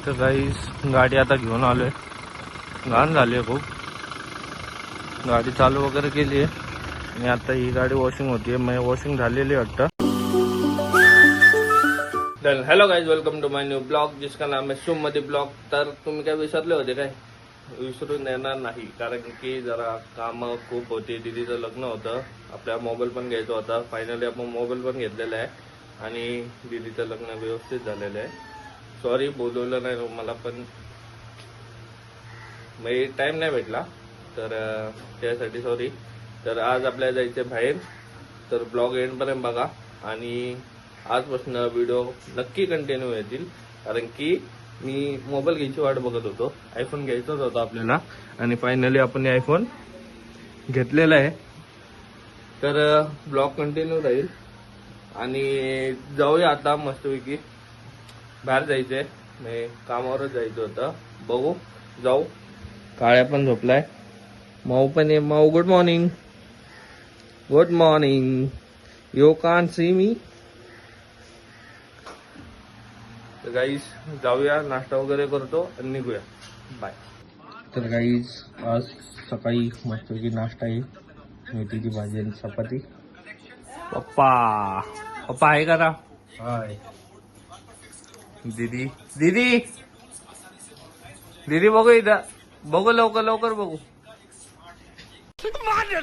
तर गाईस गाडी आता घेऊन आलोय. घाण झाली आहे खूप. गाडी चालू वगैरे केली आहे आणि आता ही गाडी वॉशिंग होतीये. म्हणजे वॉशिंग झालेली वाटतं. Hello guys, welcome to my new blog जिसका नाम है सुमती ब्लॉग. तर तुम्ही काय विसरले होते काय? विसरून येणार नाही, कारण की जरा काम खूप होती. दीदीचं लग्न होतं, आपल्या मोबाईल पण घ्यायचा होता. फायनली आपण मोबाईल पण घेतलेला आहे आणि दीदीचं लग्न व्यवस्थित झालेलं आहे. सॉरी बोलवलं नाही मला, पण टाइम नाही भेटला, तर त्यासाठी सॉरी. तर आज आपल्याला जायचं बाहेर, तर ब्लॉग एंडपर्यंत बघा आणि आजपासून व्हिडिओ नक्की कंटिन्यू येतील. कारण की मी मोबाईल घ्यायची वाट बघत होतो. आयफोन घ्यायचाच होता आपल्याला आणि फायनली आपण आयफोन घेतलेला आहे. तर ब्लॉग कंटिन्यू राहील आणि जाऊया आता मस्तपैकी. बाहेर जायचंय, मी कामावरच जायचं होतं. बघू जाऊ. काळ्या पण झोपलाय, माऊ पण आहे. Mau good morning. Good morning. You can't see me. तर गाईज जाऊया, नाश्ता वगैरे करतो आणि निघूया. बाय. तर गाईज आज सकाळी मस्तपैकी नाश्ता आहे, मेथीची भाजी आणि चपाती. पप्पा पप्पा आहे का? हाय. दीदी दीदी दीदी बघू इथं, बघू लवकर लवकर बघू.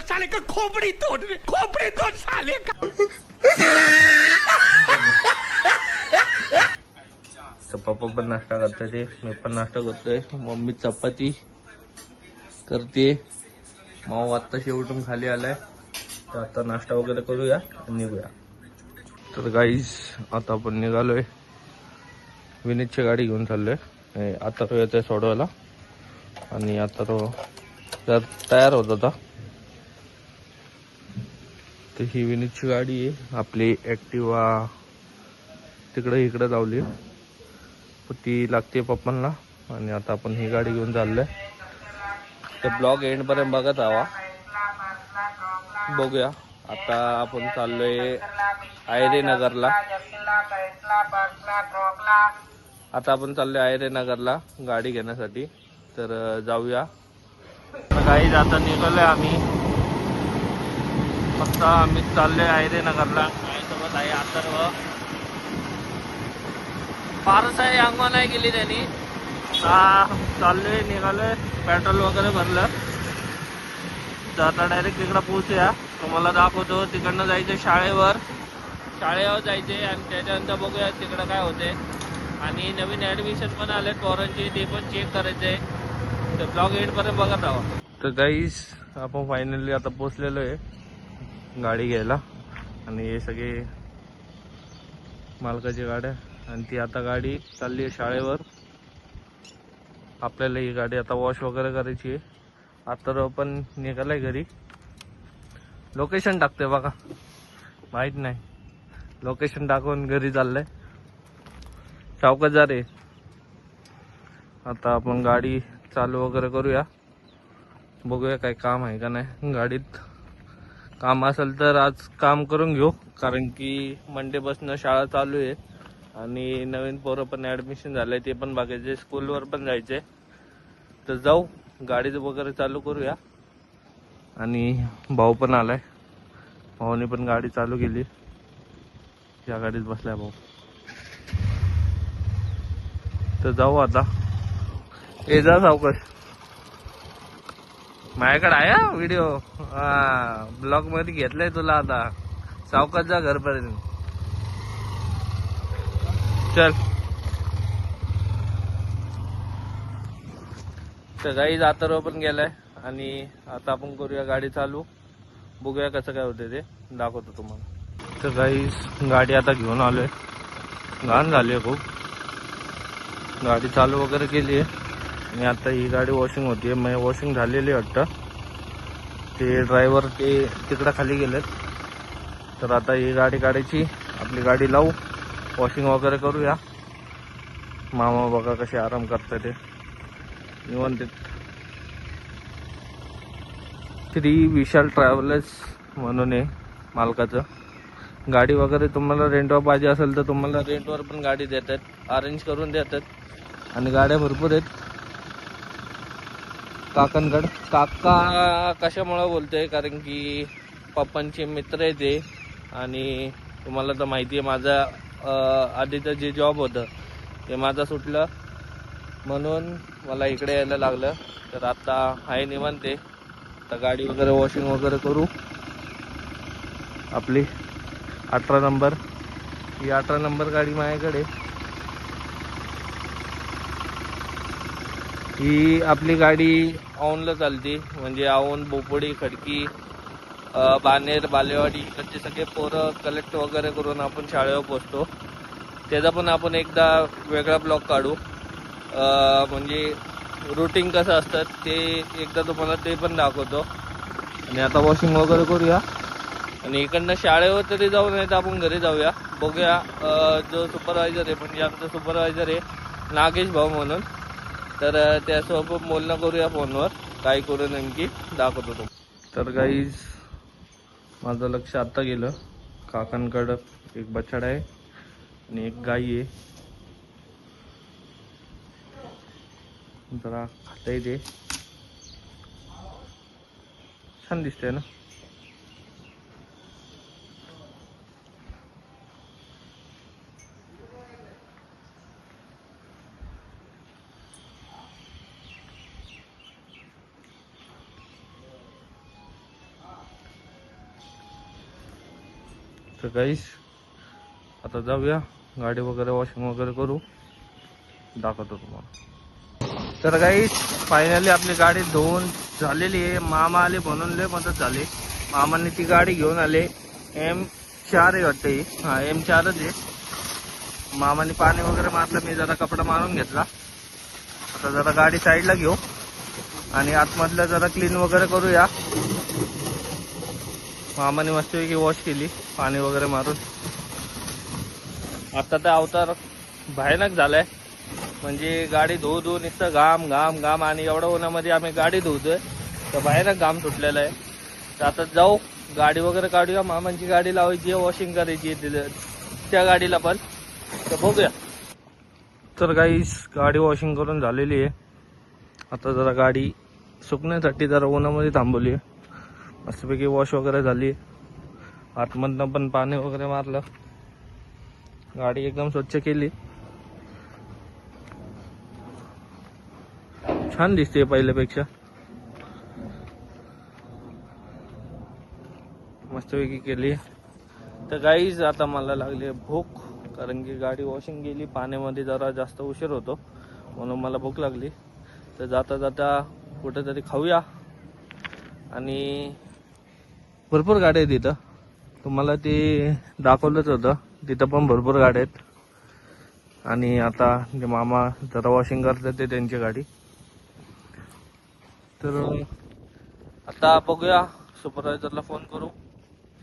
साले का खोपडी तोड साले का. तर पप्पा पण नाश्ता करताय, ते मी पण नाश्ता करतोय. मम्मी चपाती करते. माऊ आत्ताशी उठून खाली आलाय. तर आता नाश्ता वगैरे करूया आणि निघूया. तर गाईज आता आपण निघालोय. विनीतची गाडी घेऊन चाललोय. आता तो येतोय सोडवायला आणि आता तो तयार होत होता. तर ही विनीतची गाडी आहे. आपली ॲक्टिवा तिकडे इकडे लावली, ती लागते पप्पांना. आणि आता आपण ही गाडी घेऊन चाललोय. तर ब्लॉग एंड पर्यंत बघत राहा. बघूया. आता आपण चाललोय आयरे नगरला. गाडी घेण्यासाठी. तर जाऊया. काही आता निघालोय आम्ही. फक्त आम्ही चाललोय आयरे नगरला. माझ्यासोबत आहे अथर्व. फारच आहे, अंगवा नाही गेली त्यांनी. चाललोय, निघालोय, पेट्रोल वगैरे भरलं. तर आता डायरेक्ट तिकडं पोहोचूया. तुम्हाला दाखवतो. तिकडनं जायचं शाळेवर जायचे आणि त्याच्यानंतर बघूया तिकडं काय होते. आणि नवीन ॲडमिशन पण आले पोरांची, ते पण चेक करायचे. तर ब्लॉग एंडपर्यंत बघत राहा. तर गाईस आपण फायनली आता पोचलेलो आहे गाडी घ्यायला. आणि हे सगळे मालकाची गाड्या. आणि ती आता गाडी चालली आहे शाळेवर. आपल्याला ही गाडी आता वॉश वगैरे करायची आहे. आता पण निघालाय घरी. लोकेशन टाकतोय बघा, माहित नाही. लोकेशन टाकून घरी चाललंय. चौकात जा रे. आता आपण गाडी चालू वगैरे करूया. बघूया काय काम आहे का नाही. गाडीत काम असेल तर आज काम करून घेऊ, कारण की मंडेपासून शाळा चालू आहे आणि नवीन पोरं पण ॲडमिशन झालंय, ते पण बघायचे. स्कूलवर पण जायचे. तर जाऊ, गाडीचं वगैरे चालू करूया. आणि भाऊ पण आलाय. भाऊने पण गाडी चालू केली. या गाडीत बसलाय भाऊ. तर जाऊ आता. ए जा सावकाश. माझ्याकडे आहे व्हिडिओ. ब्लॉग मध्ये घेतलाय तुला. आता सावकाश जा घरपर्यंत. चल. तर गाईज आता पण गेलाय आणि आता आपण करूया गाडी चालू. बघूया कसं काय होते ते दाखवतो तुम्हाला. तर गाईज गाडी आता घेऊन आलोय. घाण झाली आहे खूप. गाडी चालू वगैरे केली आहे आणि आता ही गाडी वॉशिंग होतीये. म्हणजे वॉशिंग झालेली वाटतं. ते ड्रायव्हर ते तिकडं खाली गेलेत. तर आता ही गाडी काढायची, आपली गाडी लावू, वॉशिंग वगैरे करूया. मामा बघा कसे आराम करताय ते निवांत. श्री विशाल ट्रॅव्हलर्स म्हणून आहे मालकाचं. गाडी वगैरे तुम्हाला रेंटवर पाहिजे असेल तर तुम्हाला रेंटवर पण गाडी देतात, अरेंज करून देतात. आणि गाड्या भरपूर आहेत काकांकडे. काका कशामुळे बोलतोय, कारण की पप्पांचे मित्र आहे ते. आणि तुम्हाला तर माहिती आहे माझा आधीचं जे जॉब होतं ते माझं सुटलं, म्हणून मला इकडे यायला लागलं. तर आता आहे निवांत आहे. आता गाडी वगैरे वॉशिंग वगैरे करू. आपली 18 नंबर, ही 18 नंबर गाडी माझ्याकडे. ही आपली गाडी औंधला चालते, म्हणजे औंध, बोपोडी, खडकी, बानेर, बालेवाडी इकडचे सगळे पोरं कलेक्ट वगैरे करून आपण शाळेवर पोचतो. त्याचा पण आपण एकदा वेगळा ब्लॉग काढू, म्हणजे रुटीन कसं असतं ते एकदा तुम्हाला ते पण दाखवतो. आणि आता वॉशिंग वगैरे करूया आणि इकडनं शाळेवर तरी जाऊ, नाही तर आपण घरी जाऊया. बघूया जो सुपरवायझर आहे, म्हणजे आमचा सुपरवायझर आहे नागेश भाऊ म्हणून, तर त्यासोबत बोलणं करूया फोनवर, काय करू नेमकी दाखवतो तो. तर गाईज माझं लक्ष आत्ता गेलं, काकांकडं एक बछडा आहे आणि एक गाई आहे. जरा खाता येते, छान दिसते ना. तर गाईस आता जाऊया, गाडी वगैरे वॉशिंग वगैरे करू, दाखवतो तुम्हाला. तर गाईस फायनली आपली गाडी धुवून झालेली आहे. मामा आले म्हणून लय मदत झाली. मामाने ती गाडी घेऊन आले, M4 आहे वाटतं ही. हा M4च आहे. मामाने पाणी वगैरे मारलं, मी जरा कपडा मारून घेतला. आता जरा गाडी साईडला घेऊ आणि आतमधलं जरा क्लीन वगैरे करूया. मामाने मस्तपैकी वॉश केली पाणी वगैरे मारून. आता तर अवतार भयानक झालाय, म्हणजे गाडी धुवू धुवू नुसतं घाम घाम घाम, आणि एवढ्या उन्हामध्ये आम्ही गाडी धुवतोय तर भयानक घाम सुटलेला आहे. तर आता जाऊ गाडी वगैरे काढूया. मामांची गाडी लावायची आहे, वॉशिंग करायची आहे त्या गाडीला पण, तर बघूया. तर गाईस गाडी वॉशिंग करून झालेली आहे. आता जरा गाडी सुकण्यासाठी जरा उन्हामध्ये थांबवली आहे. मस्तपैकी वॉश वगैरे झाली, आतमधनं पण पाणी वगैरे मारलं, गाडी एकदम स्वच्छ केली, छान दिसते पहिल्यापेक्षा. मस्तपैकी केली. तर गाईज आता मला लागली भूक, कारण की गाडी वॉशिंग गेली, पाण्यामध्ये जरा जास्त उशीर होतो म्हणून मला भूक लागली. तर जाता जाता कुठेतरी खाऊया. आणि भरपूर गाड्या आहेत तिथं, तुम्हाला ते दाखवलंच होतं, तिथं पण भरपूर गाड्या आहेत. आणि आता जे मामा जरा वॉशिंग करतात ते त्यांची गाडी. तर आता बघूया, सुपरवायझरला फोन करू,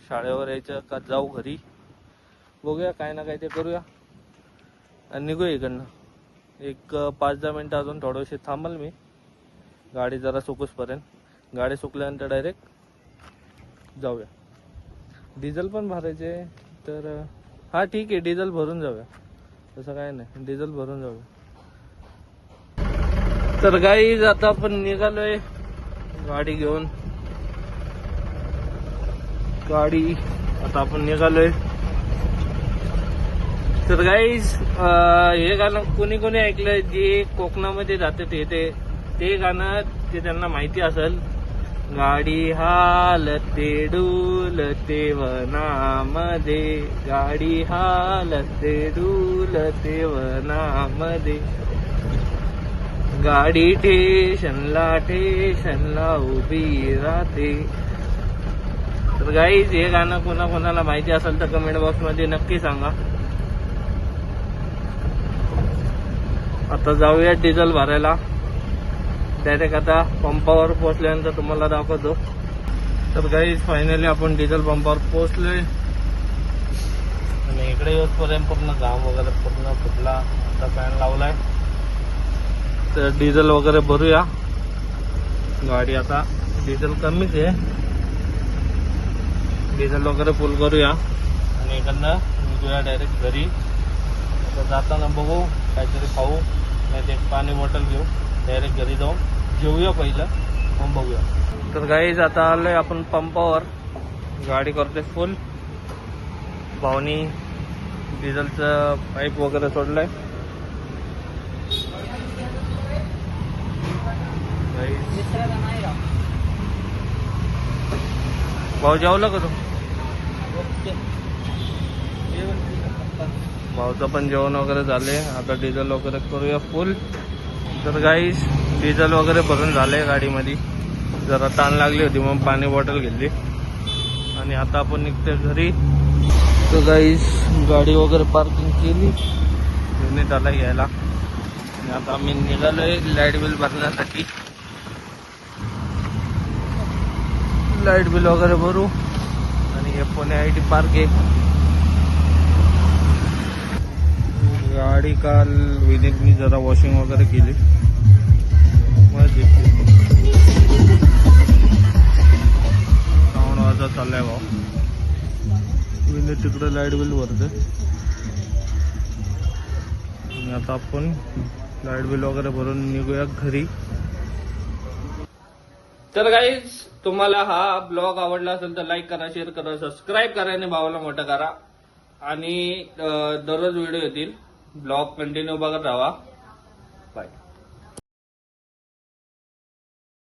शाळेवर यायचं का जाऊ घरी, बघूया काय ना काय ते करूया आणि निघूया इकडनं. एक 5-10 मिनटं अजून थोडंसे थांबल मी, गाडी जरा सुकूसपर्यंत. गाडी सुकल्यानंतर डायरेक्ट जाऊया. डिझेल पण भरायचे, तर हा ठीक आहे, डिझेल भरून जाऊया, तसं काय नाही, डिझेल भरून जाऊया. तर गाईज आता आपण निघालोय गाडी घेऊन. गाडी आता आपण निघालोय. तर गाईज हे गाणं कोणी कोणी ऐकलंय, जे कोकणामध्ये जाते ते गाणं ते त्यांना माहिती असेल. गाडी हालते डुलते वनामध्ये, गाडी हालते डुलते वनामध्ये, गाडी ठेशनला उभी राहते. तर गाईज हे गाणं कोणाला माहिती असेल तर कमेंट बॉक्स मध्ये नक्की सांगा. आता जाऊया डिझेल भरायला. डायरेक्ट आता पंपावर पोहोचल्यानंतर तुम्हाला दाखवतो. तर गाईज फायनली आपण डिझेल पंपावर पोहोचलोय आणि इकडे येऊपर्यंत पूर्ण घाम वगैरे पूर्ण फुटला. आता फॅन लावलाय, तर डिझेल वगैरे भरूया. गाडी आता डिझेल कमीच आहे, डिझेल वगैरे फुल करूया आणि इकडनं निघूया डायरेक्ट घरी. आता जाताना बघू काहीतरी खाऊ, नाही ते पाणी बॉटल घेऊ, डायरेक्ट घरी जाऊन जेवूया पहिलं, मग बघूया. तर गाईज आता आलोय आपण पंपावर, गाडी करतोय फुल. भावनी डिझेलचं पाईप वगैरे सोडलंय. भाऊ जेवला का तू? भाऊचं पण जेवण वगैरे झाले. आता डिझेल वगैरे करूया फुल. तर गाईस डिझेल वगैरे भरून झाले गाडीमध्ये. जरा ताण लागली होती मग पाणी बॉटल घेतली आणि आता आपण निघतोय घरी. तर गाईस गाडी वगैरे पार्किंग केली, युनिट आला घ्यायला आणि आता आम्ही निघालोय लाईट बिल भरण्यासाठी. लाईट बिल वगैरे भरू आणि हे पुणे IT पार्क आहे. गाडी काल विनीतनी जरा वॉशिंग वगैरे केली. साऊंड वाजत चाललाय भाऊ. विनीत तिकडे लाईट बिल भरते आणि आता आपण लाईट बिल वगैरे भरून निघूया घरी. तर गाईज तुम्हाला हा ब्लॉग आवडला असेल तर लाईक करा, शेअर करा, सबस्क्राईब करा आणि भावाला मोठा करा. आणि दररोज व्हिडिओ येतील. ब्लॉग कंटिन्यू बघत राहा. बाय.